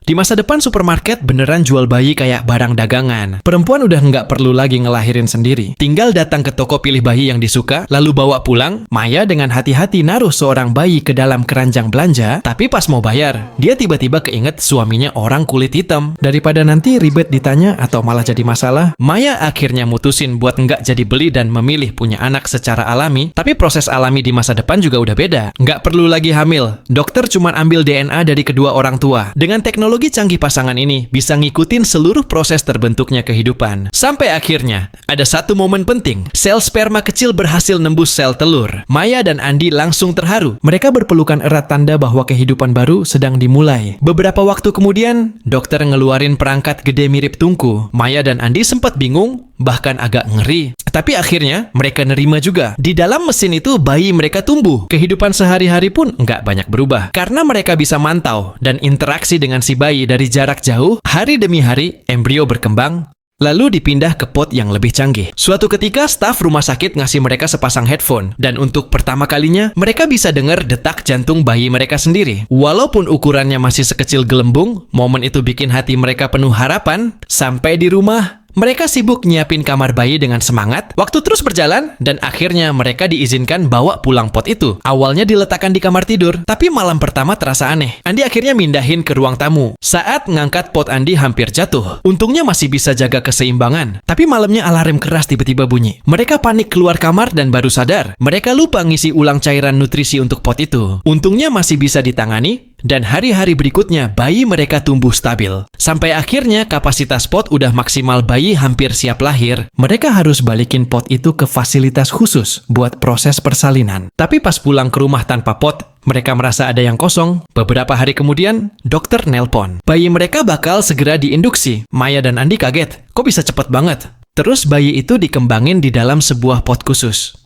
Di masa depan supermarket beneran jual bayi kayak barang dagangan. Perempuan udah nggak perlu lagi ngelahirin sendiri. Tinggal datang ke toko pilih bayi yang disuka, lalu bawa pulang. Maya dengan hati-hati naruh seorang bayi ke dalam keranjang belanja, tapi pas mau bayar, dia tiba-tiba keinget suaminya orang kulit hitam. Daripada nanti ribet ditanya atau malah jadi masalah, Maya akhirnya mutusin buat nggak jadi beli dan memilih punya anak secara alami. Tapi proses alami di masa depan juga udah beda. Nggak perlu lagi hamil. Dokter cuma ambil DNA dari kedua orang tua. Dengan teknologi canggih pasangan ini bisa ngikutin seluruh proses terbentuknya kehidupan. Sampai akhirnya, ada satu momen penting. Sel sperma kecil berhasil nembus sel telur. Maya dan Andi langsung terharu. Mereka berpelukan erat tanda bahwa kehidupan baru sedang dimulai. Beberapa waktu kemudian, dokter ngeluarin perangkat gede mirip tungku. Maya dan Andi sempat bingung, bahkan agak ngeri. Tapi akhirnya, mereka nerima juga. Di dalam mesin itu, bayi mereka tumbuh. Kehidupan sehari-hari pun nggak banyak berubah. Karena mereka bisa mantau dan interaksi dengan si bayi dari jarak jauh, hari demi hari, embrio berkembang, lalu dipindah ke pot yang lebih canggih. Suatu ketika, staf rumah sakit ngasih mereka sepasang headphone. Dan untuk pertama kalinya, mereka bisa dengar detak jantung bayi mereka sendiri. Walaupun ukurannya masih sekecil gelembung, momen itu bikin hati mereka penuh harapan. Sampai di rumah, mereka sibuk nyiapin kamar bayi dengan semangat. Waktu terus berjalan, dan akhirnya mereka diizinkan bawa pulang pot itu. Awalnya diletakkan di kamar tidur, tapi malam pertama terasa aneh. Andi akhirnya mindahin ke ruang tamu. Saat ngangkat pot Andi hampir jatuh. Untungnya masih bisa jaga keseimbangan. Tapi malamnya alarm keras tiba-tiba bunyi. Mereka panik keluar kamar dan baru sadar. Mereka lupa ngisi ulang cairan nutrisi untuk pot itu. Untungnya masih bisa ditangani. Dan hari-hari berikutnya, bayi mereka tumbuh stabil. Sampai akhirnya kapasitas pot udah maksimal bayi hampir siap lahir. Mereka harus balikin pot itu ke fasilitas khusus buat proses persalinan. Tapi pas pulang ke rumah tanpa pot, mereka merasa ada yang kosong. Beberapa hari kemudian, dokter nelpon. Bayi mereka bakal segera diinduksi. Maya dan Andi kaget. Kok bisa cepet banget? Terus bayi itu dikembangin di dalam sebuah pot khusus.